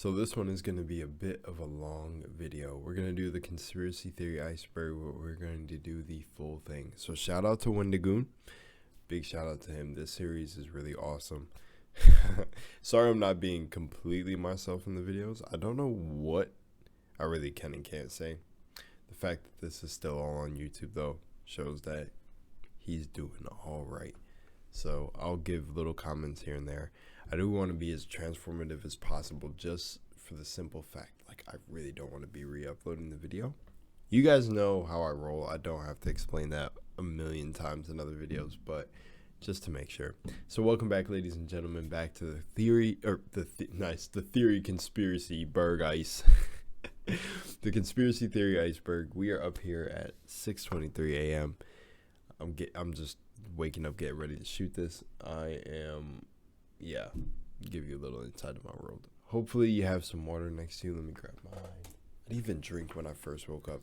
So this one is going to be a bit of a long video. We're going to do the conspiracy theory iceberg, but we're going to do the full thing. So shout out to Wendigoon. Big shout out to him. This series is really awesome. Sorry I'm not being completely myself in the videos. I don't know what I really can and can't say. The fact that this is still all on YouTube though shows that he's doing all right. So I'll give little comments here and there. I do want to be as transformative as possible, just for the simple fact, like, I really don't want to be re-uploading the video. You guys know how I roll. I don't have to explain that a million times in other videos, but just to make sure. So welcome back, ladies and gentlemen, back to the theory, or the theory conspiracy berg ice. The conspiracy theory iceberg. We are up here at 6:23 a.m. I'm just waking up, getting ready to shoot this. Give you a little insight of my world. Hopefully you have some water next to you. Let me grab mine. I didn't even drink when I first woke up.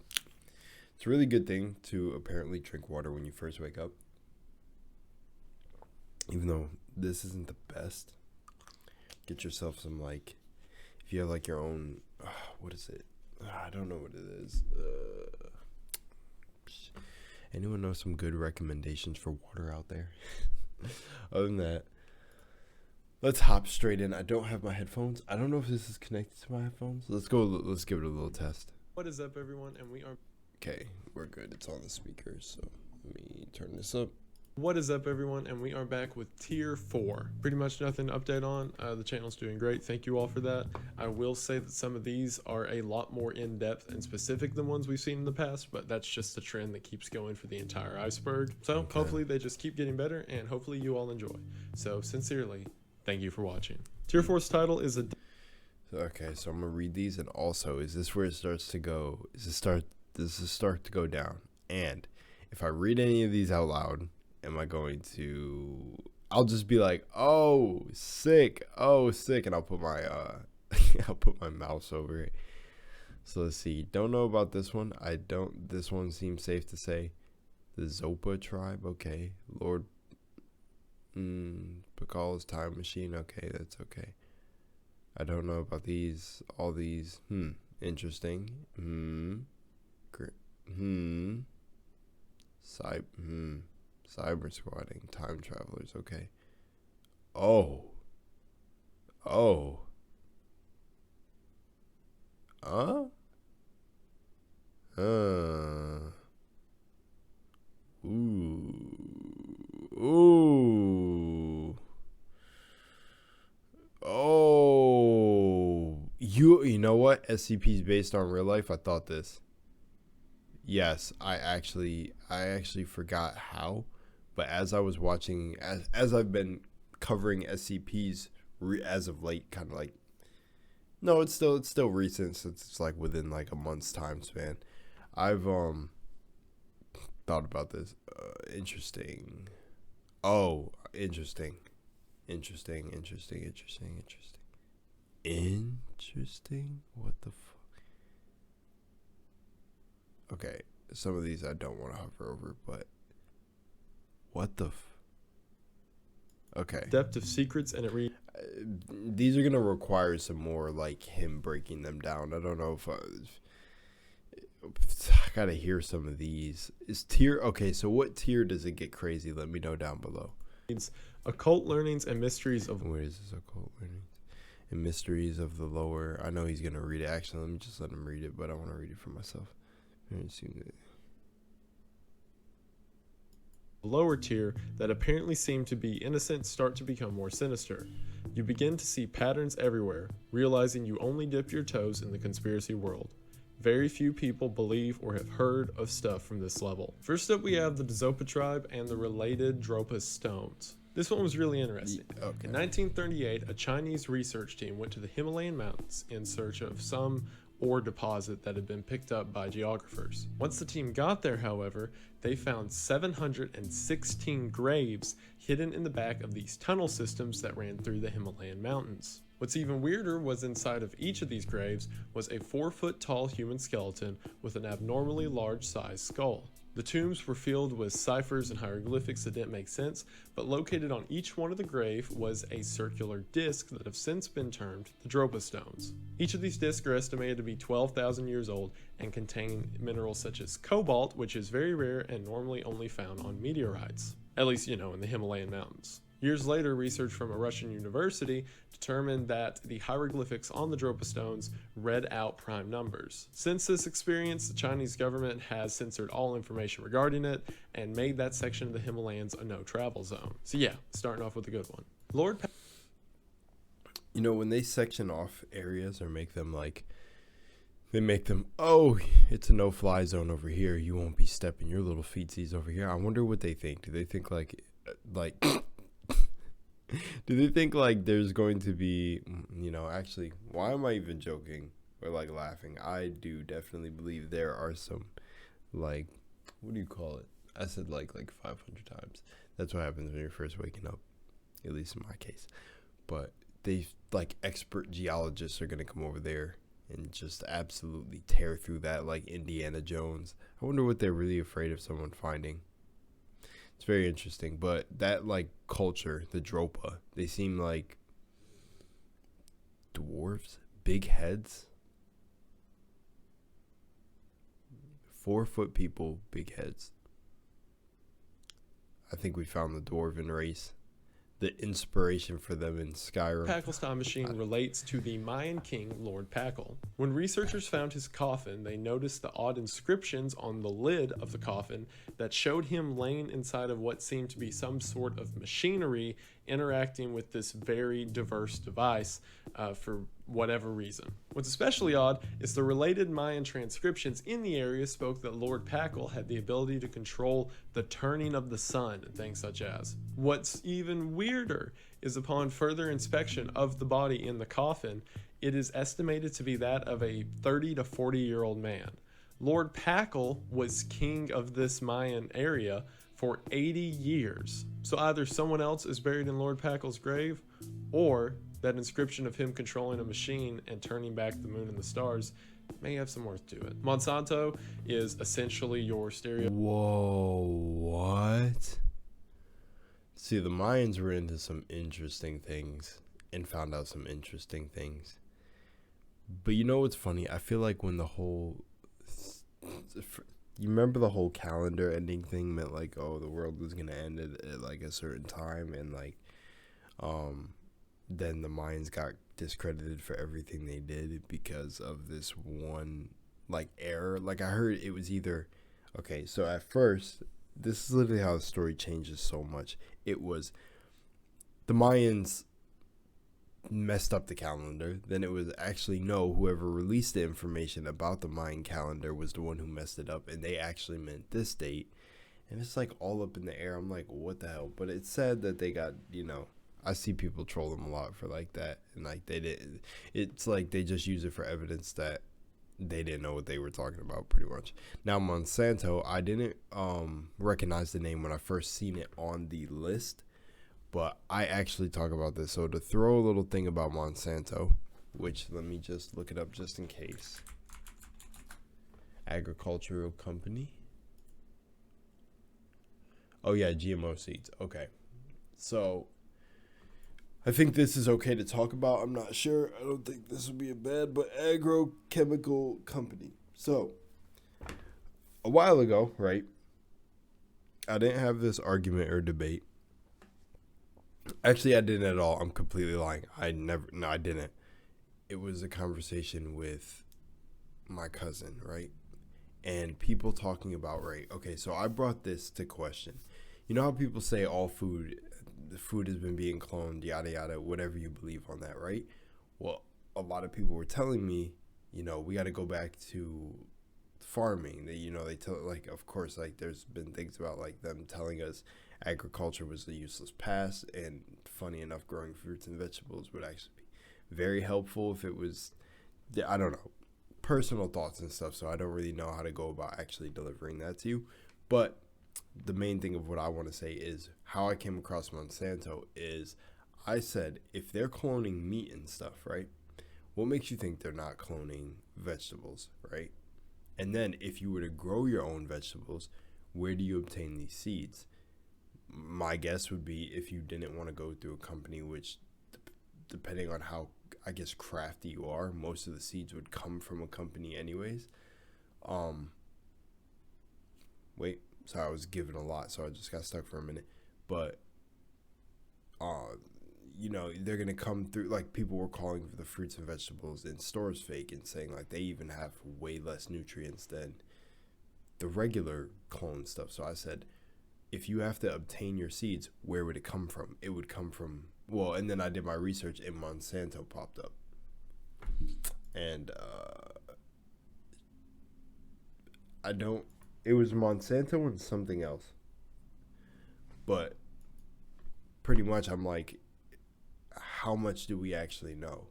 It's a really good thing to apparently drink water when you first wake up. Even though this isn't the best. Get yourself some, like, if you have like your own, what is it? I don't know what it is. Anyone know some good recommendations for water out there? Other than that, let's hop straight in. I don't have my headphones. I don't know if this is connected to my headphones. Let's give it a little test. What is up, everyone? And we are... Okay, we're good. It's on the speakers, so let me turn this up. What is up, everyone? And we are back with Tier 4. Pretty much nothing to update on. The channel's doing great. Thank you all for that. I will say that some of these are a lot more in-depth and specific than ones we've seen in the past, but that's just the trend that keeps going for the entire iceberg. So Hopefully they just keep getting better, and hopefully you all enjoy. So sincerely, thank you for watching. Tier 4's title is Okay, so I'm gonna read these, and also, is this where it starts to go? Does this start to go down? And if I read any of these out loud, am I going to, I'll just be like, oh sick, and I'll put my I'll put my mouse over it. So let's see. Don't know about this one. This one seems safe to say. The Dzopa tribe. Okay. Lord Pakal's time machine. Okay, that's okay. I don't know about these. All these. Interesting. Cyber squatting, time travelers, okay. Ooh. Oh. You know what? SCP is based on real life. I thought this. Yes, I actually forgot how. But as I was watching, as I've been covering SCPs as of late, kind of like, no, it's still recent, since it's like within like a month's time span. I've thought about this. Interesting. Oh, interesting. What the fuck? Okay, some of these I don't want to hover over, but. What the okay. Depth of secrets, and it these are gonna require some more, like, him breaking them down. I don't know if I gotta hear some of these. Is tier okay? So what tier does it get crazy? Let me know down below. It's occult learnings and mysteries of. Where is this? Occult learnings and mysteries of the lower. I know he's gonna read it. Actually, let me just let him read it, but I want to read it for myself. Lower tier that apparently seem to be innocent start to become more sinister. You begin to see patterns everywhere, realizing you only dip your toes in the conspiracy world. Very few people believe or have heard of stuff from this level. First up, we have the Dzopa tribe and the related Dropa stones. This one was really interesting. Okay. In 1938, a Chinese research team went to the Himalayan mountains in search of some ore deposit that had been picked up by geographers. Once the team got there, however, they found 716 graves hidden in the back of these tunnel systems that ran through the Himalayan mountains. What's even weirder was inside of each of these graves was a 4-foot tall human skeleton with an abnormally large sized skull. The tombs were filled with ciphers and hieroglyphics that didn't make sense, but located on each one of the grave was a circular disc that have since been termed the Dropa stones. Each of these discs are estimated to be 12,000 years old and contain minerals such as cobalt, which is very rare and normally only found on meteorites, at least, in the Himalayan mountains. Years later, research from a Russian university determined that the hieroglyphics on the Dropa stones read out prime numbers. Since this experience, the Chinese government has censored all information regarding it and made that section of the Himalayas a no-travel zone. So yeah, starting off with a good one. When they section off areas or make them oh, it's a no-fly zone over here. You won't be stepping your little feetsies over here. I wonder what they think. Do they think like do they think there's going to be, actually, why am I even joking or laughing? I do definitely believe there are some, what do you call it? I said like 500 times. That's what happens when you're first waking up, at least in my case. But they, expert geologists are going to come over there and just absolutely tear through that like Indiana Jones. I wonder what they're really afraid of someone finding. It's very interesting, but that culture, the Dropa, they seem like dwarves, big heads, 4-foot people, big heads. I think we found the dwarven race, the inspiration for them in Skyrim. Pakal's time machine relates to the Mayan king Lord Pakal. When researchers found his coffin, they noticed the odd inscriptions on the lid of the coffin that showed him laying inside of what seemed to be some sort of machinery interacting with this very diverse device for whatever reason. What's especially odd is the related Mayan transcriptions in the area spoke that Lord Pakal had the ability to control the turning of the sun and things such as. What's even weirder is upon further inspection of the body in the coffin, it is estimated to be that of a 30 to 40-year-old man. Lord Pakal was king of this Mayan area for 80 years. So either someone else is buried in Lord Pakal's grave, or that inscription of him controlling a machine and turning back the moon and the stars may have some worth to it. Monsanto is essentially your stereo. Whoa, what? See, the Mayans were into some interesting things and found out some interesting things. But you know what's funny? I feel like when the whole... You remember the whole calendar ending thing meant the world was going to end at a certain time, and then the Mayans got discredited for everything they did because of this one error. I heard it was either... Okay, so at first, this is literally how the story changes so much. It was the Mayans messed up the calendar. Then it was actually whoever released the information about the Mayan calendar was the one who messed it up, and they actually meant this date. And it's all up in the air. I'm like, what the hell? But it said that they got, I see people troll them a lot for that, and they didn't. It's they just use it for evidence that they didn't know what they were talking about, pretty much. Now Monsanto, I didn't recognize the name when I first seen it on the list, but I actually talk about this. So to throw a little thing about Monsanto, which let me just look it up just in case. Agricultural company. Oh yeah, GMO seeds. Okay. So I think this is okay to talk about. I'm not sure. I don't think this would be a bad, but agrochemical company. So a while ago, right? I didn't have this argument or debate. Actually, I didn't at all. I'm completely lying. I didn't. It was a conversation with my cousin, right? And people talking about, right? Okay, so I brought this to question. You know how people say all food has been being cloned, yada, yada, whatever you believe on that, right? Well, a lot of people were telling me, we got to go back to farming. They tell, of course, there's been things about, them telling us agriculture was a useless past, and funny enough, growing fruits and vegetables would actually be very helpful if it was, I don't know, personal thoughts and stuff, so I don't really know how to go about actually delivering that to you. But the main thing of what I want to say is how I came across Monsanto is I said, if they're cloning meat and stuff, right, what makes you think they're not cloning vegetables, right? And then if you were to grow your own vegetables, where do you obtain these seeds? My guess would be if you didn't want to go through a company, which depending on how, I guess, crafty you are, most of the seeds would come from a company anyways. Wait, sorry, I was giving a lot, so I just got stuck for a minute. But, you know, they're going to come through, like, people were calling for the fruits and vegetables in stores fake and saying, like, they even have way less nutrients than the regular clone stuff. So I said, if you have to obtain your seeds, where would it come from? It would come from, well, and then I did my research and Monsanto popped up. And it was Monsanto and something else. But pretty much I'm like, how much do we actually know?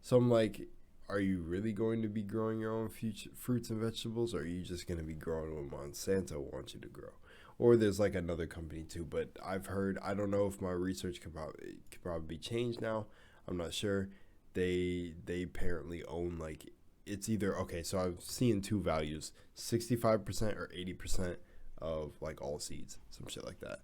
So I'm like, are you really going to be growing your own fruits and vegetables, or are you just going to be growing what Monsanto wants you to grow? Or there's like another company too, but I've heard, I don't know if my research could probably be changed now. I'm not sure. They apparently own, like, it's either, okay, so I'm seeing two values, 65% or 80% of like all seeds, some shit like that.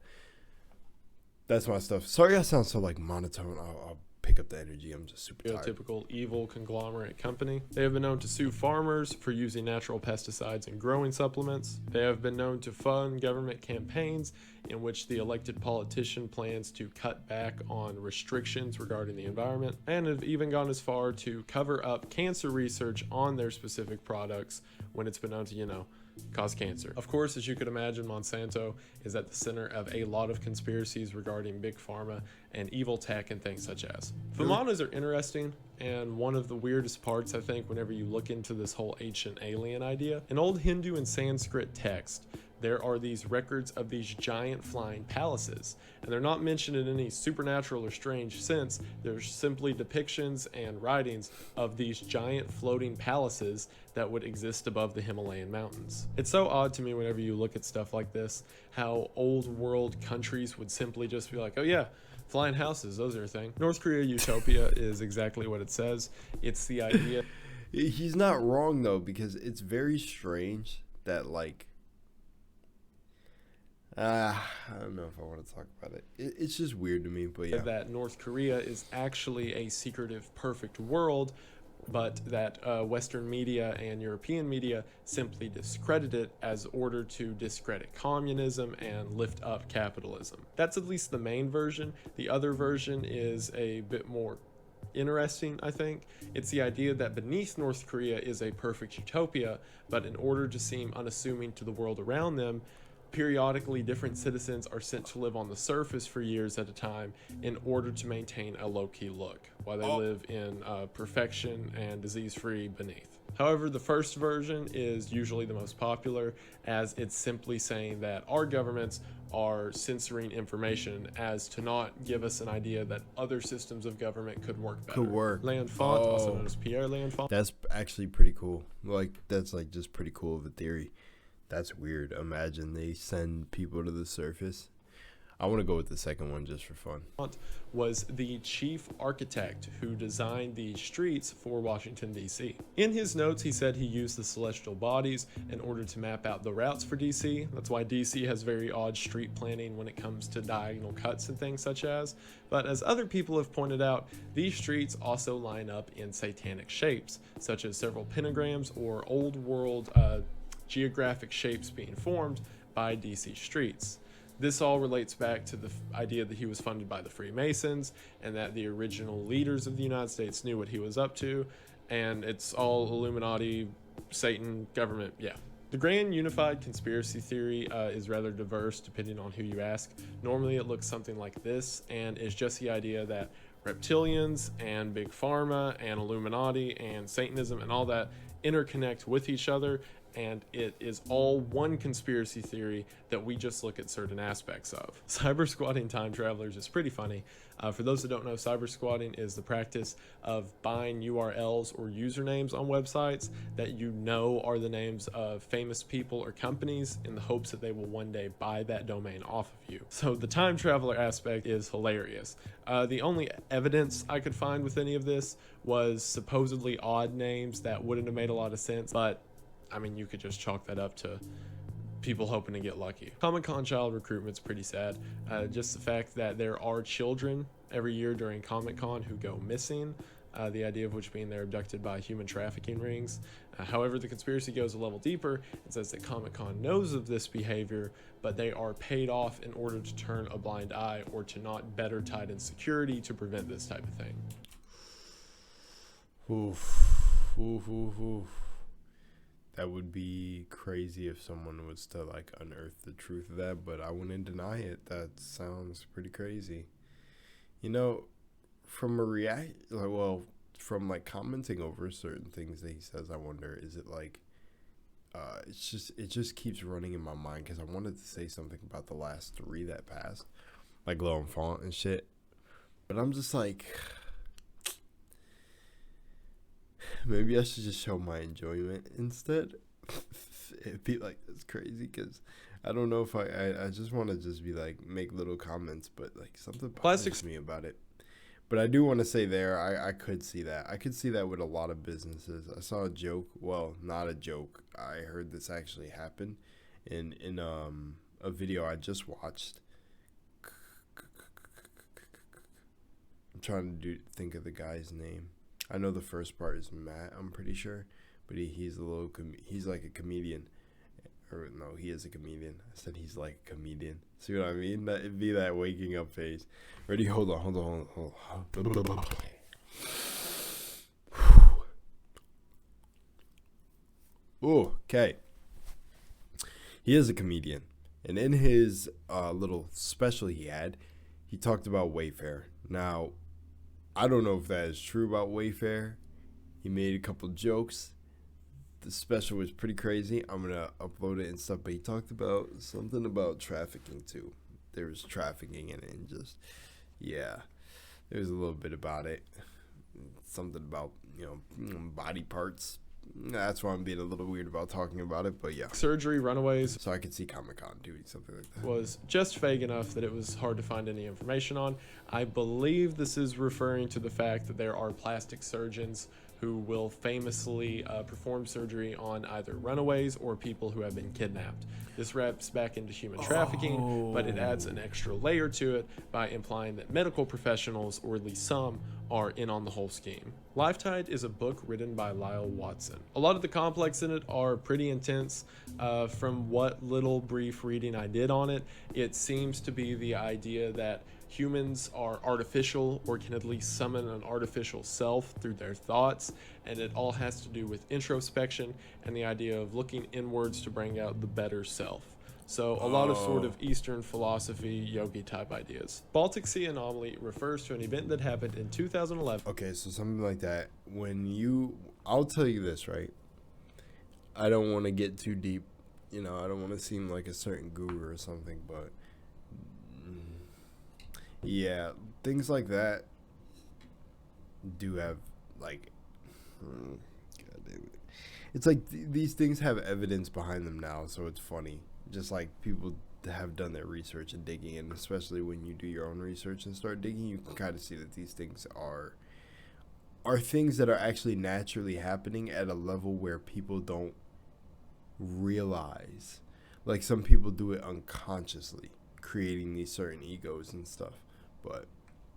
That's my stuff. Sorry I sound so like monotone. I'll pick up the energy. I'm just super tired. Typical evil conglomerate company. They have been known to sue farmers for using natural pesticides in growing supplements. They have been known to fund government campaigns in which the elected politician plans to cut back on restrictions regarding the environment, and have even gone as far to cover up cancer research on their specific products when it's been known to, you know, cause cancer. Of course, as you could imagine, Monsanto is at the center of a lot of conspiracies regarding big pharma and evil tech and things such as. Vimanas are interesting, and one of the weirdest parts, I think, whenever you look into this whole ancient alien idea, in old Hindu and Sanskrit text, there are these records of these giant flying palaces, and they're not mentioned in any supernatural or strange sense. There's simply depictions and writings of these giant floating palaces that would exist above the Himalayan mountains. It's so odd to me whenever you look at stuff like this, how old world countries would simply just be like, oh yeah, flying houses, those are a thing. North Korea utopia is exactly what it says. It's the idea. He's not wrong though, because it's very strange that, like, I don't know if I want to talk about it. It's just weird to me, but yeah. That North Korea is actually a secretive, perfect world, but that Western media and European media simply discredit it as order to discredit communism and lift up capitalism. That's at least the main version. The other version is a bit more interesting, I think. It's the idea that beneath North Korea is a perfect utopia, but in order to seem unassuming to the world around them, periodically different citizens are sent to live on the surface for years at a time in order to maintain a low-key look, while they live in perfection and disease-free beneath. However, the first version is usually the most popular, as it's simply saying that our governments are censoring information as to not give us an idea that other systems of government could work better. Could work. L'Enfant, also known as Pierre L'Enfant. That's actually pretty cool. Like, that's like just pretty cool of a theory. That's weird. Imagine they send people to the surface. I want to go with the second one just for fun. Was the chief architect who designed the streets for Washington, D.C. In his notes, he said he used the celestial bodies in order to map out the routes for D.C. That's why D.C. has very odd street planning when it comes to diagonal cuts and things such as. But as other people have pointed out, these streets also line up in satanic shapes, such as several pentagrams or old world geographic shapes being formed by DC streets. This all relates back to the idea that he was funded by the Freemasons and that the original leaders of the United States knew what he was up to, and it's all Illuminati, Satan, government, yeah. The grand unified conspiracy theory is rather diverse depending on who you ask. Normally it looks something like this, and is just the idea that reptilians and big pharma and Illuminati and Satanism and all that interconnect with each other, and it is all one conspiracy theory that we just look at certain aspects of. Cyber squatting time travelers is pretty funny. For those that don't know, cyber squatting is the practice of buying URLs or usernames on websites that you know are the names of famous people or companies in the hopes that they will one day buy that domain off of you. So the time traveler aspect is hilarious. The only evidence I could find with any of this was supposedly odd names that wouldn't have made a lot of sense, but I mean, you could just chalk that up to people hoping to get lucky. Comic-Con child recruitment's pretty sad. Just the fact that there are children every year during Comic-Con who go missing. The idea of which being they're abducted by human trafficking rings. However, the conspiracy goes a level deeper and says that Comic-Con knows of this behavior, but they are paid off in order to turn a blind eye or to not better tighten security to prevent this type of thing. Oof. That would be crazy if someone was to like unearth the truth of that, but I wouldn't deny it. That sounds pretty crazy. You know, from from like commenting over certain things that he says, I wonder, is it like, it just keeps running in my mind because I wanted to say something about the last 3 that passed, like L'Enfant and shit, but I'm just like, maybe I should just show my enjoyment instead. It'd be like, it's crazy because I don't know if I just want to just be like, make little comments, but like something bothers me about it. But I do want to say I could see that. I could see that with a lot of businesses. I saw a joke. Well, not a joke. I heard this actually happen in a video I just watched. I'm trying to think of the guy's name. I know the first part is Matt, I'm pretty sure. But he's he's like a comedian. Or no, he is a comedian. I said he's like a comedian. See what I mean? It'd be that waking up phase. Ready? Hold on. Ooh, okay. He is a comedian. And in his little special he talked about Wayfair. Now, I don't know if that is true about Wayfair. He made a couple jokes. The special was pretty crazy. I'm going to upload it and stuff. But he talked about something about trafficking, too. There was trafficking in it and just, yeah. There was a little bit about it. Something about, body parts. That's why I'm being a little weird about talking about it, but yeah. Surgery, runaways. So I could see Comic-Con doing something like that. Was just vague enough that it was hard to find any information on. I believe this is referring to the fact that there are plastic surgeons who will famously perform surgery on either runaways or people who have been kidnapped. This wraps back into human trafficking, but it adds an extra layer to it by implying that medical professionals, or at least some, are in on the whole scheme. Lifetide is a book written by Lyle Watson. A lot of the complex in it are pretty intense. From what little brief reading I did on it, it seems to be the idea that humans are artificial, or can at least summon an artificial self through their thoughts, and it all has to do with introspection and the idea of looking inwards to bring out the better self. So a lot of sort of Eastern philosophy, yogi type ideas. Baltic Sea anomaly refers to an event that happened in 2011. Okay, so something like that. I'll tell you this, right? I don't want to get too deep. I don't want to seem like a certain guru or something, but yeah, things like that do have, like, God damn it. It's like these things have evidence behind them now, so it's funny. Just like people have done their research and digging, and especially when you do your own research and start digging, you can kind of see that these things are things that are actually naturally happening at a level where people don't realize. Like, some people do it unconsciously, creating these certain egos and stuff. But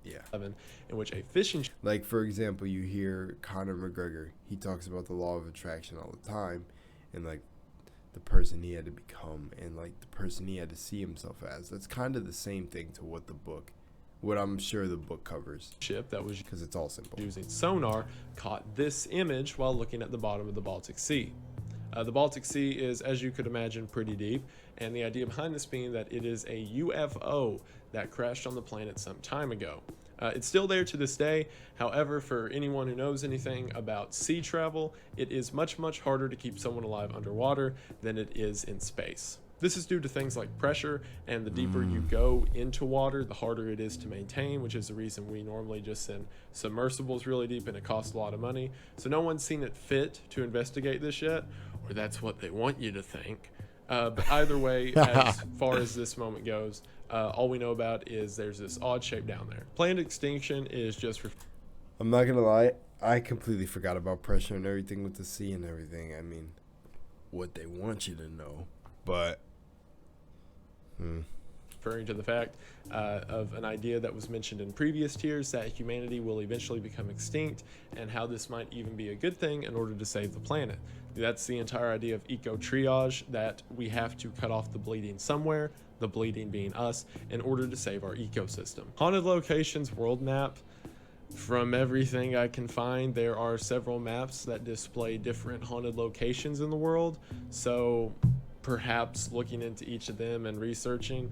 yeah, in which a fishing, like, for example, you hear Conor McGregor, he talks about the law of attraction all the time, and like the person he had to become, and like the person he had to see himself as. That's kind of the same thing to what I'm sure the book covers. Ship that was, because it's all simple, using sonar, caught this image while looking at the bottom of the Baltic Sea. The Baltic Sea is, as you could imagine, pretty deep, and the idea behind this being that it is a UFO that crashed on the planet some time ago. It's still there to this day. However, for anyone who knows anything about sea travel, it is much, much harder to keep someone alive underwater than it is in space. This is due to things like pressure, and the deeper you go into water, the harder it is to maintain, which is the reason we normally just send submersibles really deep, and it costs a lot of money. So no one's seen it fit to investigate this yet, or that's what they want you to think. But either way, as far as this moment goes, all we know about is there's this odd shape down there. Planned extinction is just... I'm not going to lie, I completely forgot about pressure and everything with the sea and everything. I mean, what they want you to know. But referring to the fact of an idea that was mentioned in previous tiers, that humanity will eventually become extinct, and how this might even be a good thing in order to save the planet. That's the entire idea of eco-triage, that we have to cut off the bleeding somewhere, the bleeding being us, in order to save our ecosystem. Haunted locations world map. From everything I can find, there are several maps that display different haunted locations in the world, so perhaps looking into each of them and researching.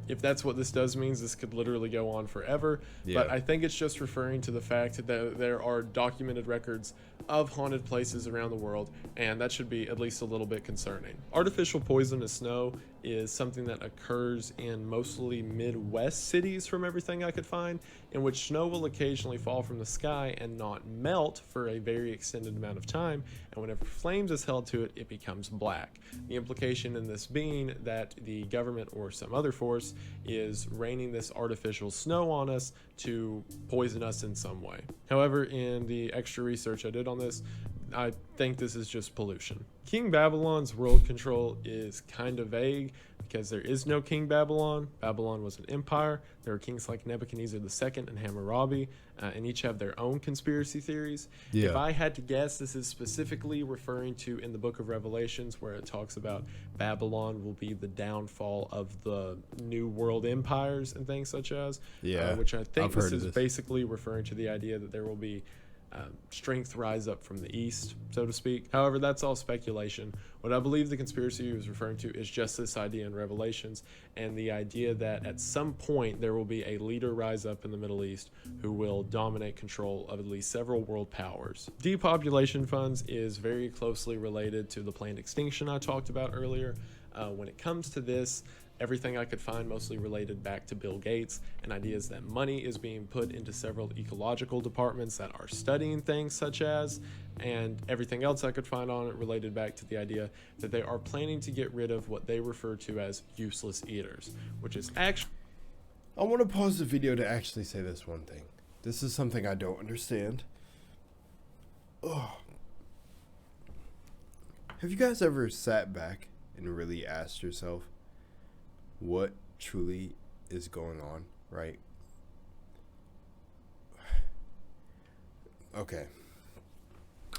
If that's what this does means, this could literally go on forever. Yeah. But I think it's just referring to the fact that there are documented records of haunted places around the world, and that should be at least a little bit concerning. Artificial poisonous snow is something that occurs in mostly Midwest cities, from everything I could find, in which snow will occasionally fall from the sky and not melt for a very extended amount of time, and whenever flames is held to it, it becomes black. The implication in this being that the government or some other force is raining this artificial snow on us to poison us in some way. However, in the extra research I did on this, I think this is just pollution. King Babylon's world control is kind of vague because there is no King Babylon. Babylon was an empire. There are kings like Nebuchadnezzar II and Hammurabi, and each have their own conspiracy theories. Yeah. If I had to guess, this is specifically referring to in the book of Revelations, where it talks about Babylon will be the downfall of the new world empires and things such as, which I think this is basically referring to the idea that there will be strength rise up from the east, so to speak. However, that's all speculation. What I believe the conspiracy is referring to is just this idea in Revelations, and the idea that at some point there will be a leader rise up in the Middle East who will dominate control of at least several world powers. Depopulation funds is very closely related to the planned extinction I talked about earlier. When it comes to this, everything I could find mostly related back to Bill Gates and ideas that money is being put into several ecological departments that are studying things such as, and everything else I could find on it related back to the idea that they are planning to get rid of what they refer to as useless eaters, which is actually... I want to pause the video to actually say this one thing. This is something I don't understand. Ugh. Have you guys ever sat back and really asked yourself what truly is going on, right? Okay.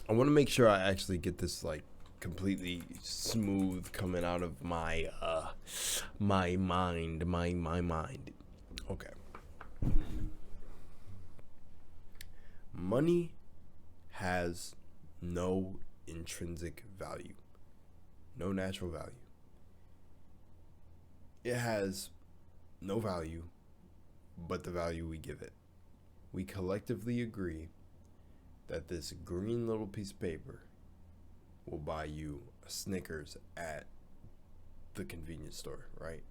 I want to make sure I actually get this like completely smooth coming out of my mind. Okay. Money has no intrinsic value. No natural value. It has no value but the value we give it. We collectively agree that this green little piece of paper will buy you a Snickers at the convenience store, right?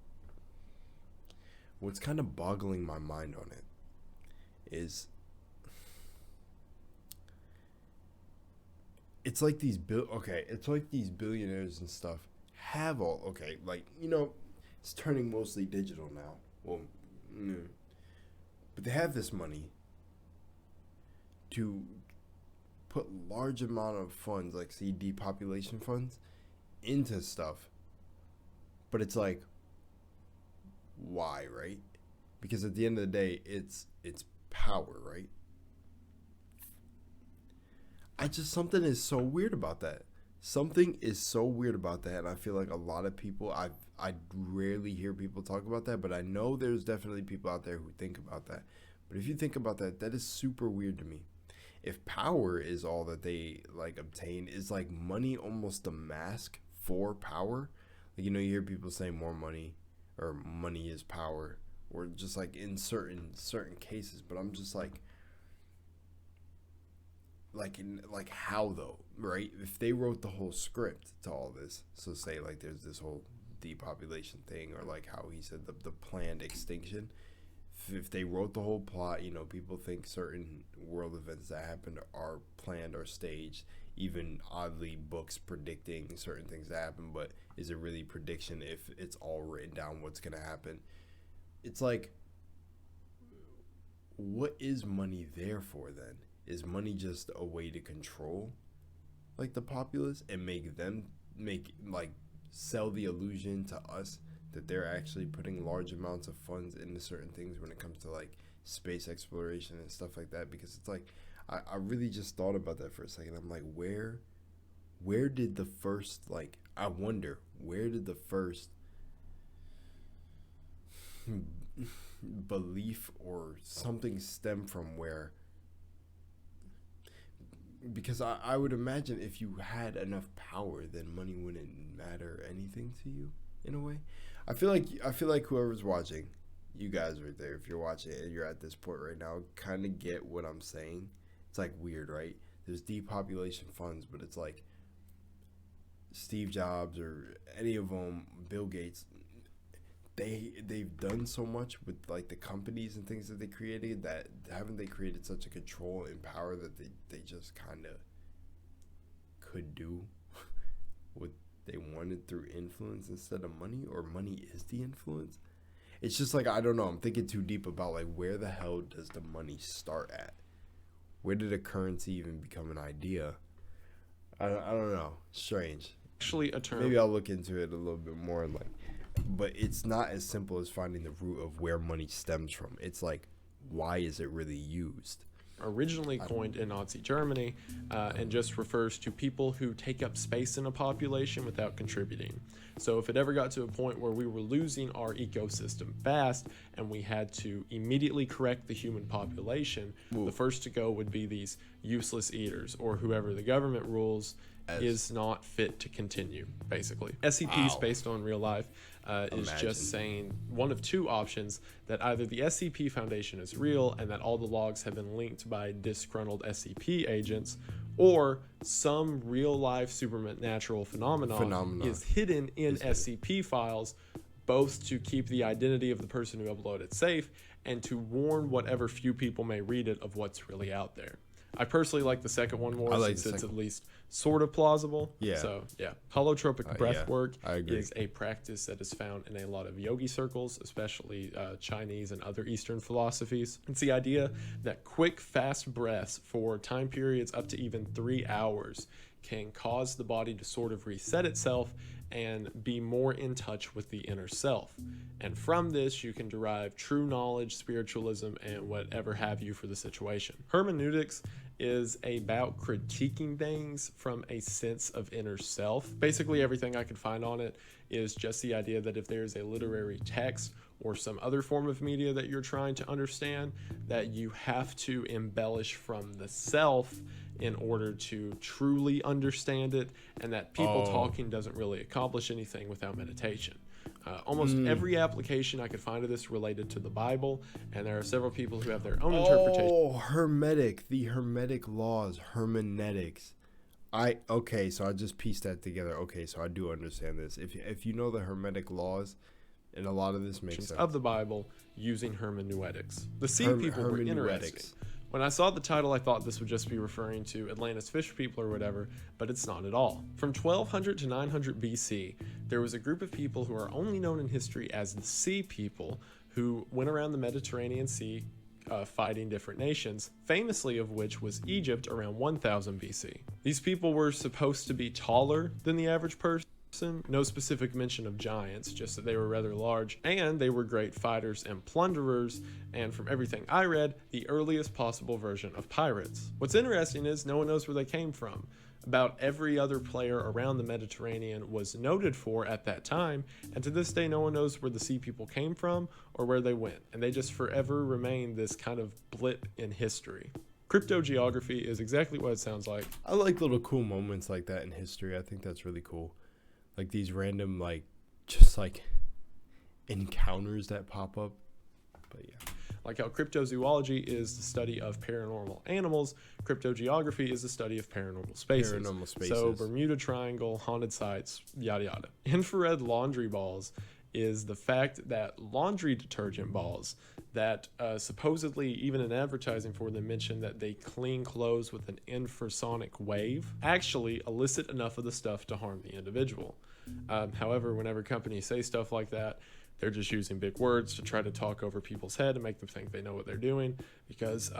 What's kind of boggling my mind on it is it's like these billionaires and stuff have all, okay, like, you know, it's turning mostly digital now. Well, but they have this money to put large amount of funds, like say depopulation funds, into stuff. But it's like, why, right? Because at the end of the day, it's power, right? Something is so weird about that. Something is so weird about that, and I feel like a lot of people, I rarely hear people talk about that, but I know there's definitely people out there who think about that. But if you think about that, that is super weird to me. If power is all that they like obtain, is like money almost a mask for power? Like, you know, you hear people say more money or money is power, or just like in certain cases, but I'm just like how though, right? If they wrote the whole script to all this, so say like there's this whole depopulation thing, or like how he said the planned extinction, if they wrote the whole plot, you know, people think certain world events that happened are planned or staged, even oddly books predicting certain things that happen, but is it really prediction if it's all written down what's gonna happen? It's like, what is money there for then? Is money just a way to control like the populace and make like sell the illusion to us that they're actually putting large amounts of funds into certain things when it comes to like space exploration and stuff like that. Because it's like I really just thought about that for a second. I'm like, where did the first, like, I wonder, where did the first belief or something stem from? Where, because I would imagine if you had enough power, then money wouldn't matter anything to you in a way. I feel like whoever's watching, you guys right there, if you're watching and you're at this point right now, kind of get what I'm saying. It's like weird, right? There's depopulation funds, but it's like Steve Jobs or any of them, Bill Gates, they've done so much with like the companies and things that they created, that haven't they created such a control and power that they just kind of could do what they wanted through influence instead of money, or money is the influence. It's just like, I don't know, I'm thinking too deep about like, where the hell does the money start at? Where did a currency even become an idea? I don't know. Strange. Actually, a term. Maybe I'll look into it a little bit more. Like, but it's not as simple as finding the root of where money stems from. It's like, why is it really used? Originally coined in Nazi Germany, and just refers to people who take up space in a population without contributing. So if it ever got to a point where we were losing our ecosystem fast and we had to immediately correct the human population, the first to go would be these useless eaters, or whoever the government rules is not fit to continue, basically. SCPs based on real life is just saying one of two options: that either the SCP Foundation is real and that all the logs have been linked by disgruntled SCP agents, or some real-life supernatural phenomenon is hidden in SCP files, both to keep the identity of the person who uploaded it safe and to warn whatever few people may read it of what's really out there. I personally like the second one more, since it's at least sort of plausible. Yeah. So, yeah. Holotropic breath work is a practice that is found in a lot of yogi circles, especially Chinese and other Eastern philosophies. It's the idea that quick, fast breaths for time periods up to even 3 hours can cause the body to sort of reset itself and be more in touch with the inner self. And from this, you can derive true knowledge, spiritualism, and whatever have you for the situation. Hermeneutics is about critiquing things from a sense of inner self. Basically, everything I could find on it is just the idea that if there's a literary text or some other form of media that you're trying to understand, that you have to embellish from the self in order to truly understand it, and that people talking doesn't really accomplish anything without meditation. Almost every application I could find of this related to the Bible, and there are several people who have their own interpretation. The Hermetic laws, hermeneutics. So I just pieced that together. Okay, so I do understand this. If you know the Hermetic laws, and a lot of this makes sense. Of the Bible using hermeneutics. The sea people were interesting. When I saw the title, I thought this would just be referring to Atlantis fish people or whatever, but it's not at all. From 1200 to 900 BC, there was a group of people who are only known in history as the Sea People, who went around the Mediterranean Sea fighting different nations, famously of which was Egypt around 1000 BC. These people were supposed to be taller than the average person. No specific mention of giants, just that they were rather large, and they were great fighters and plunderers, and from everything I read, the earliest possible version of pirates. What's interesting is no one knows where they came from. About every other player around the Mediterranean was noted for at that time, and to this day no one knows where the sea people came from or where they went, and they just forever remain this kind of blip in history. Cryptogeography is exactly what it sounds like. I like little cool moments like that in history. I think that's really cool. Like these random, like, just like encounters that pop up. But yeah. Like how cryptozoology is the study of paranormal animals, cryptogeography is the study of paranormal spaces. So Bermuda Triangle, haunted sites, yada yada. Infrared laundry balls is the fact that laundry detergent balls that supposedly even in advertising for them mention that they clean clothes with an infrasonic wave actually elicit enough of the stuff to harm the individual. However, whenever companies say stuff like that, they're just using big words to try to talk over people's head and make them think they know what they're doing, because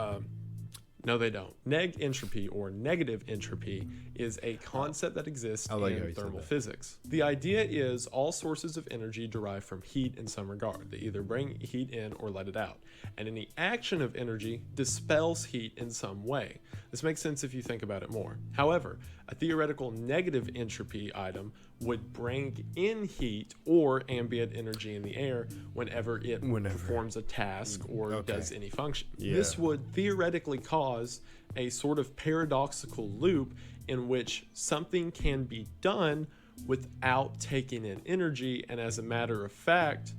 No, they don't. Neg entropy, or negative entropy, is a concept that exists in thermal physics. The idea is all sources of energy derive from heat in some regard. They either bring heat in or let it out. And any action of energy dispels heat in some way. This makes sense if you think about it more. However, a theoretical negative entropy item would bring in heat or ambient energy in the air whenever it performs a task or does any function. Yeah. This would theoretically cause a sort of paradoxical loop in which something can be done without taking in energy, and as a matter of fact,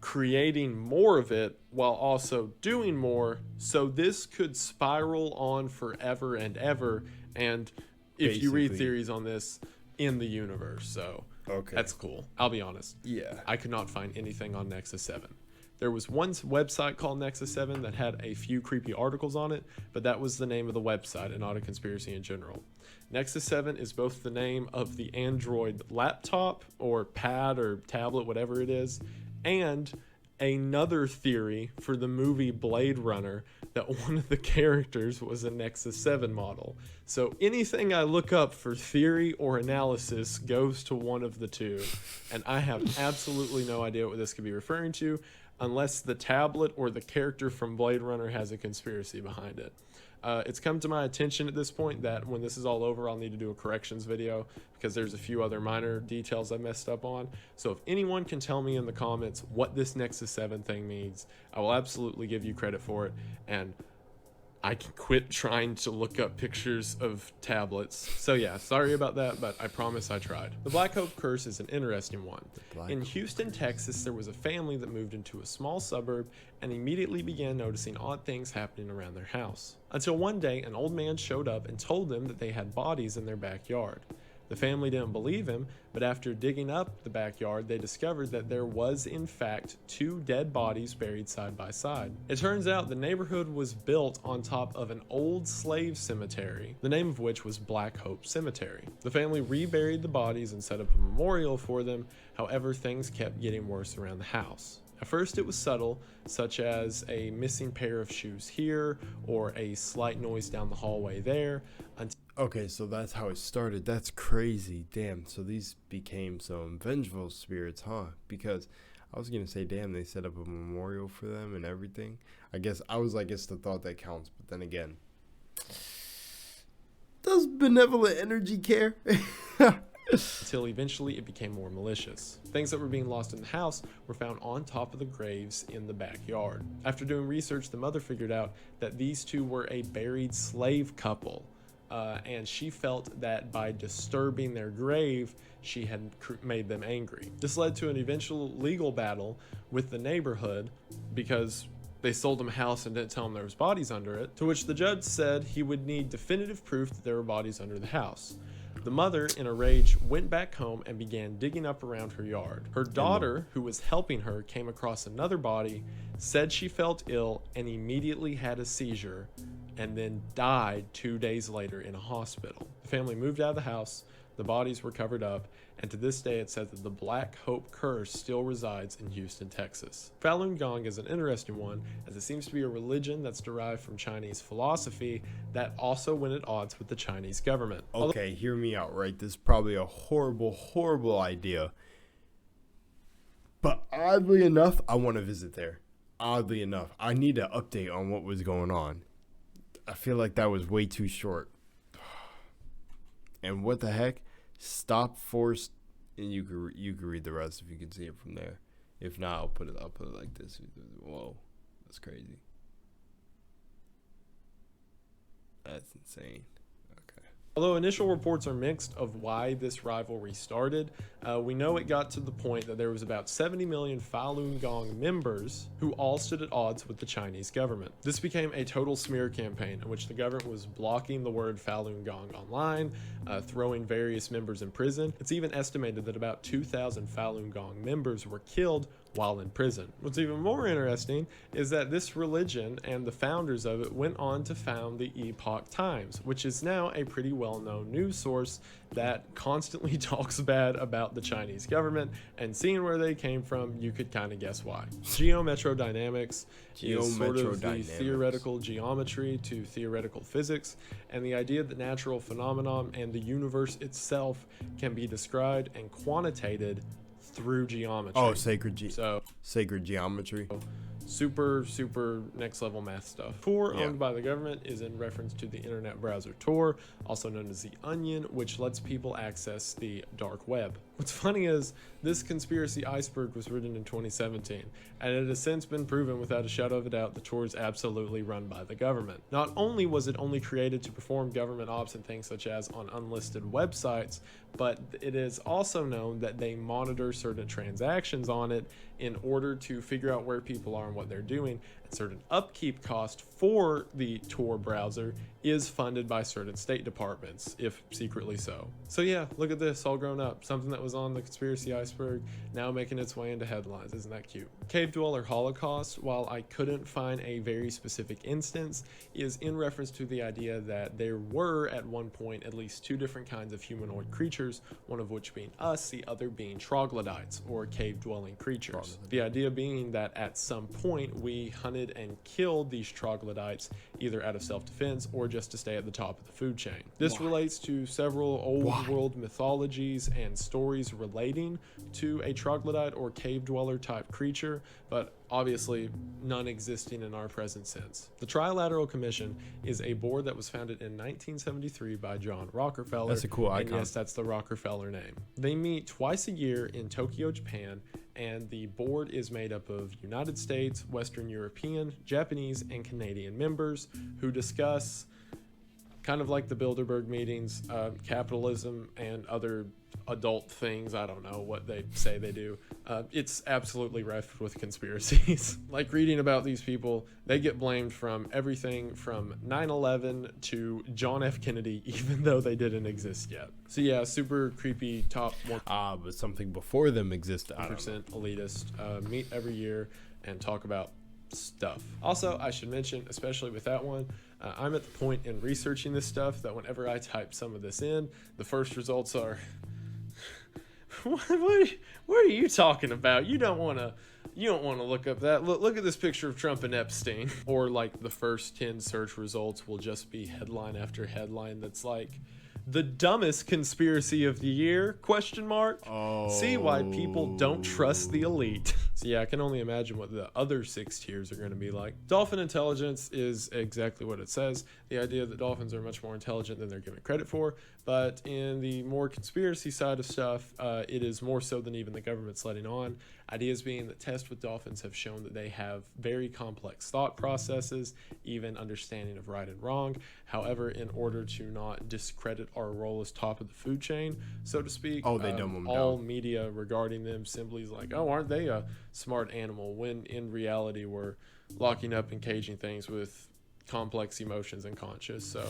creating more of it while also doing more. So this could spiral on forever and ever, and if you read theories on this, in the universe. So that's cool. I'll be honest. Yeah. I could not find anything on Nexus 7. There was one website called Nexus 7 that had a few creepy articles on it, but that was the name of the website and not a conspiracy in general. Nexus 7 is both the name of the Android laptop or pad or tablet, whatever it is, and another theory for the movie Blade Runner that one of the characters was a Nexus 7 model. So anything I look up for theory or analysis goes to one of the two, and I have absolutely no idea what this could be referring to unless the tablet or the character from Blade Runner has a conspiracy behind it. It's come to my attention at this point that when this is all over, I'll need to do a corrections video because there's a few other minor details I messed up on. So if anyone can tell me in the comments what this Nexus 7 thing means, I will absolutely give you credit for it, and I can quit trying to look up pictures of tablets. So yeah, sorry about that, but I promise I tried. The Black Hope Curse is an interesting one. In Houston, Texas, there was a family that moved into a small suburb and immediately began noticing odd things happening around their house. Until one day, an old man showed up and told them that they had bodies in their backyard. The family didn't believe him, but after digging up the backyard, they discovered that there was in fact 2 dead bodies buried side by side. It turns out the neighborhood was built on top of an old slave cemetery, the name of which was Black Hope Cemetery. The family reburied the bodies and set up a memorial for them. However, things kept getting worse around the house. At first it was subtle, such as a missing pair of shoes here or a slight noise down the hallway there. Okay, so that's how it started. That's crazy. Damn, so these became some vengeful spirits, huh? Because I was going to say, damn, they set up a memorial for them and everything. I guess I was like, it's the thought that counts. But then again, does benevolent energy care? Until eventually it became more malicious. Things that were being lost in the house were found on top of the graves in the backyard. After doing research, the mother figured out that these 2 were a buried slave couple. And she felt that by disturbing their grave, she had made them angry. This led to an eventual legal battle with the neighborhood because they sold them a house and didn't tell them there was bodies under it, to which the judge said he would need definitive proof that there were bodies under the house. The mother, in a rage, went back home and began digging up around her yard. Her daughter, who was helping her, came across another body, said she felt ill, and immediately had a seizure, and then died 2 days later in a hospital. The family moved out of the house, the bodies were covered up, and to this day it says that the Black Hope Curse still resides in Houston, Texas. Falun Gong is an interesting one, as it seems to be a religion that's derived from Chinese philosophy that also went at odds with the Chinese government. Okay, hear me out, right? This is probably a horrible, horrible idea. But oddly enough, I want to visit there. Oddly enough, I need an update on what was going on. I feel like that was way too short. And what the heck? Stop forced, and you can read the rest if you can see it from there. If not, I'll put it like this. Whoa, that's crazy. That's insane. Okay. Although initial reports are mixed of why this rivalry started, we know it got to the point that there was about 70 million Falun Gong members who all stood at odds with the Chinese government. This became a total smear campaign in which the government was blocking the word Falun Gong online, throwing various members in prison. It's even estimated that about 2,000 Falun Gong members were killed while in prison. What's even more interesting is that this religion and the founders of it went on to found the Epoch Times, which is now a pretty well-known news source that constantly talks bad about the Chinese government, and seeing where they came from, you could kind of guess why. Geometrodynamics is sort of the theoretical geometry to theoretical physics, and the idea that natural phenomenon and the universe itself can be described and quantitated through geometry. Oh, sacred geometry. Super next level math stuff. Tor, owned by the government, is in reference to the internet browser Tor, also known as the Onion, which lets people access the dark web. What's funny is this conspiracy iceberg was written in 2017, and it has since been proven without a shadow of a doubt that Tor is absolutely run by the government. Not only was it only created to perform government ops and things such as on unlisted websites, but it is also known that they monitor certain transactions on it in order to figure out where people are and what they're doing, and certain upkeep cost for the Tor browser is funded by certain state departments, if secretly so. So yeah, look at this, all grown up. Something that was on the conspiracy iceberg, now making its way into headlines. Isn't that cute? Cave Dweller Holocaust, while I couldn't find a very specific instance, is in reference to the idea that there were at one point at least two different kinds of humanoid creatures, one of which being us, the other being troglodytes, or cave-dwelling creatures. The idea being that at some point we hunted and killed these troglodytes either out of self-defense or just to stay at the top of the food chain. This relates to several old world mythologies and stories relating to a troglodyte or cave dweller type creature, but obviously none existing in our present sense. The Trilateral Commission is a board that was founded in 1973 by John Rockefeller. That's a cool icon. And yes, that's the Rockefeller name. They meet twice a year in Tokyo, Japan, and the board is made up of United States, Western European, Japanese, and Canadian members who discuss, kind of like the Bilderberg meetings, capitalism and other adult things. I don't know what they say they do. It's absolutely rife with conspiracies. Like reading about these people, they get blamed from everything from 9/11 to John F. Kennedy, even though they didn't exist yet. So yeah, super creepy top 1%. But something before them existed. 1% elitist. Meet every year and talk about stuff. Also, I should mention, especially with that one, I'm at the point in researching this stuff that whenever I type some of this in, the first results are what are you talking about? You don't want to look up that. Look at this picture of Trump and Epstein. Or like the first 10 search results will just be headline after headline that's like, the dumbest conspiracy of the year, ? See why people don't trust the elite. So yeah, I can only imagine what the other 6 tiers are going to be like. Dolphin intelligence is exactly what it says. The idea that dolphins are much more intelligent than they're given credit for. But in the more conspiracy side of stuff, it is more so than even the government's letting on. Ideas being that tests with dolphins have shown that they have very complex thought processes, even understanding of right and wrong. However, in order to not discredit our role as top of the food chain, so to speak, they dumb them all down. media regarding them simply is like, oh, aren't they a smart animal? When in reality, we're locking up and caging things with complex emotions and conscious. So,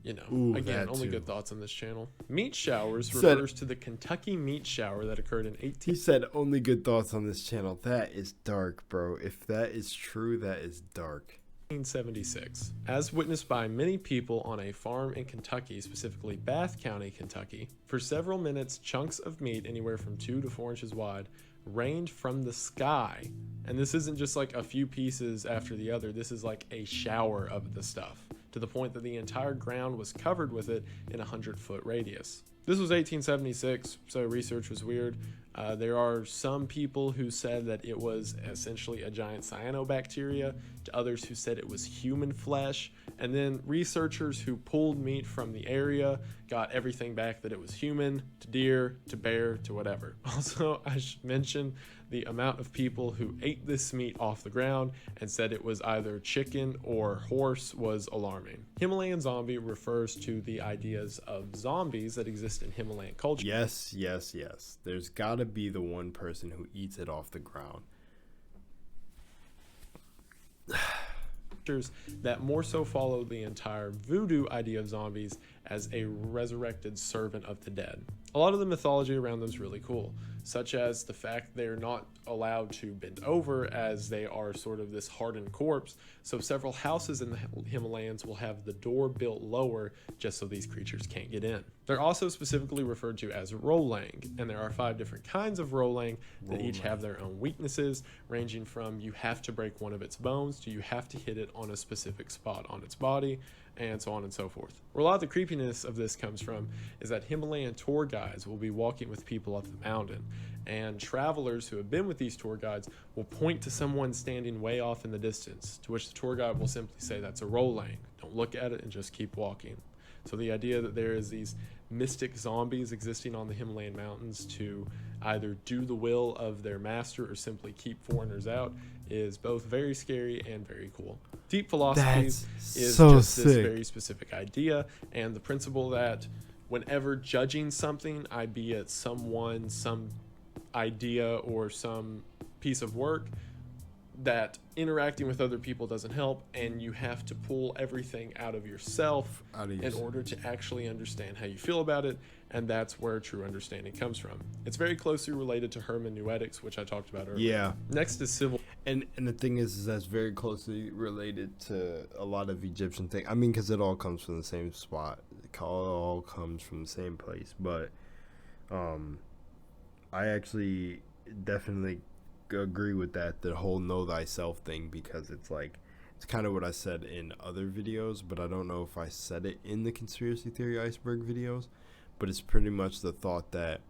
you know, Ooh, again, that only too. good thoughts on this channel. Meat showers Said- refers to the Kentucky meat shower that occurred in He said only good thoughts on this channel. That is dark, bro. If that is true, that is dark. 1876. As witnessed by many people on a farm in Kentucky, specifically Bath County, Kentucky, for several minutes, chunks of meat anywhere from 2 to 4 inches wide rained from the sky. And this isn't just like a few pieces after the other. This is like a shower of the stuff, to the point that the entire ground was covered with it in a 100-foot radius. This was 1876, so research was weird. There are some people who said that it was essentially a giant cyanobacteria, to others who said it was human flesh, and then researchers who pulled meat from the area got everything back that it was human, to deer, to bear, to whatever. Also, I should mention the amount of people who ate this meat off the ground and said it was either chicken or horse was alarming. Himalayan zombie refers to the ideas of zombies that exist in Himalayan culture. Yes. There's got to be the one person who eats it off the ground. That more so follow the entire voodoo idea of zombies as a resurrected servant of the dead. A lot of the mythology around them is really cool. such as the fact they're not allowed to bend over as they are sort of this hardened corpse. So several houses in the Himalayas will have the door built lower just so these creatures can't get in. They're also specifically referred to as rolang, and there are 5 different kinds of rolang that each have their own weaknesses, ranging from you have to break one of its bones to you have to hit it on a specific spot on its body, and so on and so forth. Where a lot of the creepiness of this comes from is that Himalayan tour guides will be walking with people up the mountain, and travelers who have been with these tour guides will point to someone standing way off in the distance, to which the tour guide will simply say that's a rolang. Don't look at it and just keep walking. So the idea that there is these mystic zombies existing on the Himalayan mountains to either do the will of their master or simply keep foreigners out is both very scary and very cool. Deep philosophy is so just sick. this very specific idea, and the principle that whenever judging something, be it someone, some idea, or some piece of work, that interacting with other people doesn't help, and you have to pull everything out of yourself in order to actually understand how you feel about it, and that's where true understanding comes from. It's very closely related to hermeneutics, which I talked about earlier. Yeah. Next is civil. And the thing is that's very closely related to a lot of Egyptian things. I mean, because it all comes from the same spot. It all comes from the same place. But I actually definitely agree with that, the whole know thyself thing, because it's like, it's kind of what I said in other videos, but I don't know if I said it in the conspiracy theory iceberg videos, but it's pretty much the thought that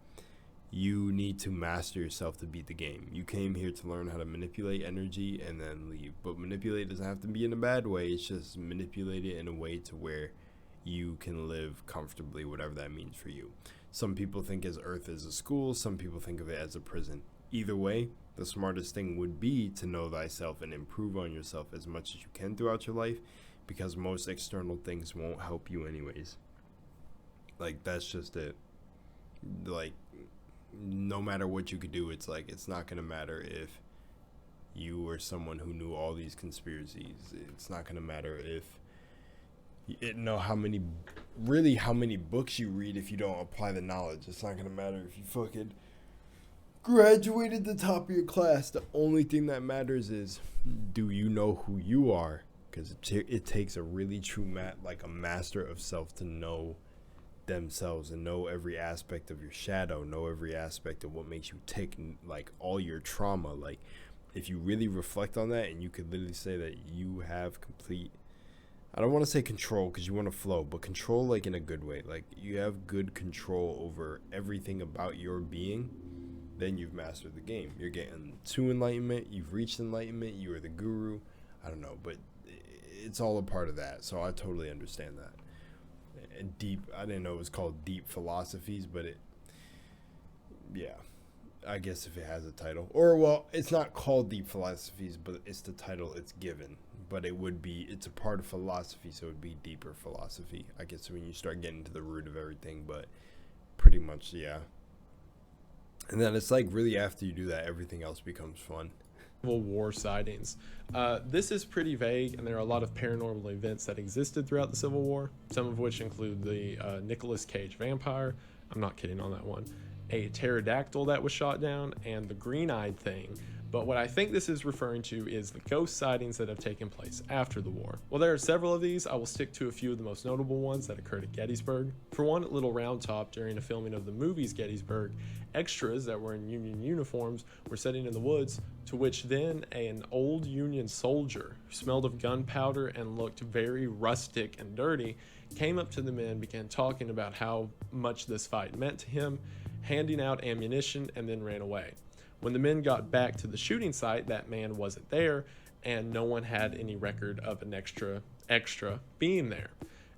you need to master yourself to beat the game. You came here to learn how to manipulate energy and then leave, but manipulate doesn't have to be in a bad way. It's just manipulate it in a way to where you can live comfortably, whatever that means for you. Some people think as Earth as a school, some people think of it as a prison. Either way, the smartest thing would be to know thyself and improve on yourself as much as you can throughout your life, because most external things won't help you anyways. Like, that's just it. Like, no matter what you could do, it's like, it's not going to matter if you were someone who knew all these conspiracies. It's not going to matter if you know how many books you read if you don't apply the knowledge. It's not going to matter if you fucking graduated the top of your class. The only thing that matters is, do you know who you are? Because it takes a really true a master of self to know themselves and know every aspect of your shadow, know every aspect of what makes you tick, like all your trauma. Like, if you really reflect on that, and you could literally say that you have complete, I don't want to say control because you want to flow, but control like in a good way. Like, you have good control over everything about your being, then you've mastered the game. You're getting to enlightenment. You've reached enlightenment. You are the guru. I don't know, but it's all a part of that. So I totally understand that. And deep, I didn't know it was called deep philosophies, but yeah, I guess if it has a title, or well, it's not called deep philosophies, but it's the title it's given. But it's a part of philosophy, so it would be deeper philosophy, I guess, when you start getting to the root of everything. But pretty much, yeah. And then it's like, really, after you do that, everything else becomes fun. Civil War sightings. This is pretty vague, and there are a lot of paranormal events that existed throughout the Civil War, some of which include the Nicolas Cage vampire. I'm not kidding on that one. A pterodactyl that was shot down, and the green-eyed thing. But what I think this is referring to is the ghost sightings that have taken place after the war. While there are several of these, I will stick to a few of the most notable ones that occurred at Gettysburg. For one, at Little Round Top, during a filming of the movies Gettysburg, extras that were in Union uniforms were sitting in the woods, to which then an old Union soldier who smelled of gunpowder and looked very rustic and dirty came up to the men, began talking about how much this fight meant to him, handing out ammunition, and then ran away. When the men got back to the shooting site, that man wasn't there, and no one had any record of an extra being there.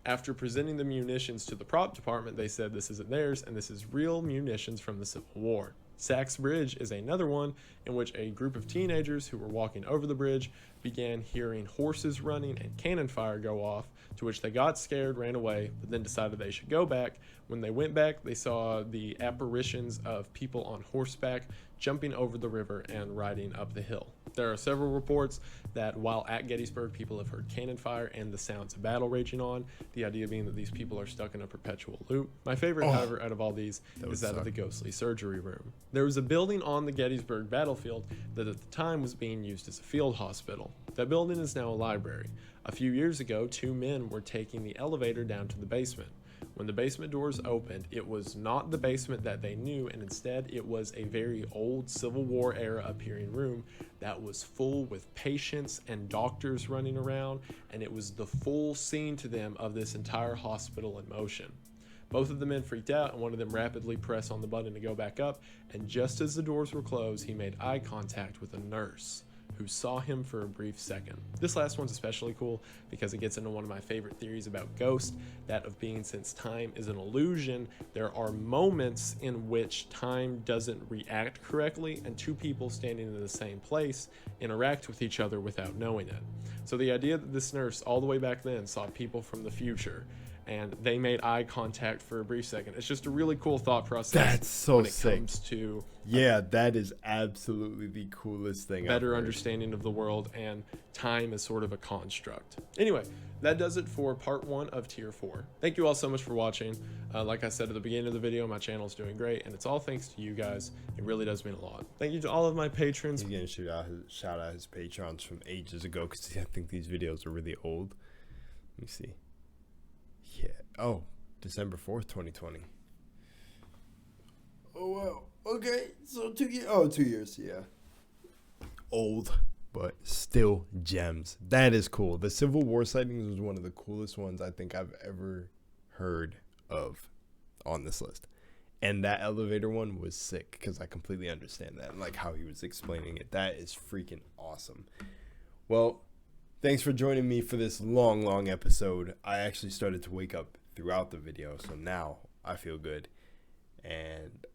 After presenting the munitions to the prop department, they said this isn't theirs, and this is real munitions from the Civil War. Sachs Bridge is another one in which a group of teenagers who were walking over the bridge began hearing horses running and cannon fire go off, to which they got scared, ran away, but then decided they should go back. When they went back, they saw the apparitions of people on horseback jumping over the river and riding up the hill. There are several reports that while at Gettysburg, people have heard cannon fire and the sounds of battle raging on, the idea being that these people are stuck in a perpetual loop. My favorite, however, out of all these is that of the ghostly surgery room. There was a building on the Gettysburg battlefield that at the time was being used as a field hospital. That building is now a library. A few years ago, 2 men were taking the elevator down to the basement. When the basement doors opened, it was not the basement that they knew, and instead it was a very old Civil War era appearing room that was full with patients and doctors running around, and it was the full scene to them of this entire hospital in motion. Both of the men freaked out, and one of them rapidly pressed on the button to go back up, and just as the doors were closed, he made eye contact with a nurse who saw him for a brief second. This last one's especially cool because it gets into one of my favorite theories about ghosts, that of being, since time is an illusion, there are moments in which time doesn't react correctly and 2 people standing in the same place interact with each other without knowing it. So the idea that this nurse all the way back then saw people from the future and they made eye contact for a brief second. It's just a really cool thought process. That's so when it sick. comes to that is absolutely the coolest thing. Better understanding of the world and time as sort of a construct. Anyway, that does it for part 1 of tier 4. Thank you all so much for watching. Like I said at the beginning of the video, my channel is doing great, and it's all thanks to you guys. It really does mean a lot. Thank you to all of my patrons. He's gonna shout out his patrons from ages ago, because I think these videos are really old. Let me see. Yeah. Oh, December 4th, 2020. Oh, wow. Okay. So 2 years. Oh, 2 years. Yeah. Old, but still gems. That is cool. The Civil War sightings was one of the coolest ones I think I've ever heard of on this list. And that elevator one was sick because I completely understand that and like how he was explaining it. That is freaking awesome. Well, thanks for joining me for this long episode. I actually started to wake up throughout the video, so now I feel good. And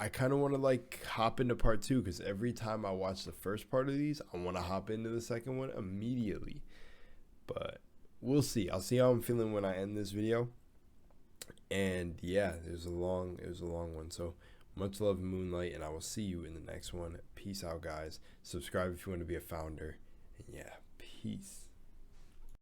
I kind of want to like hop into part 2 because every time I watch the first part of these, I want to hop into the second one immediately. But we'll see. I'll see how I'm feeling when I end this video. And yeah, it was a long one. So much love, Moonlight, and I will see you in the next one. Peace out, guys. Subscribe if you want to be a founder. And yeah, peace.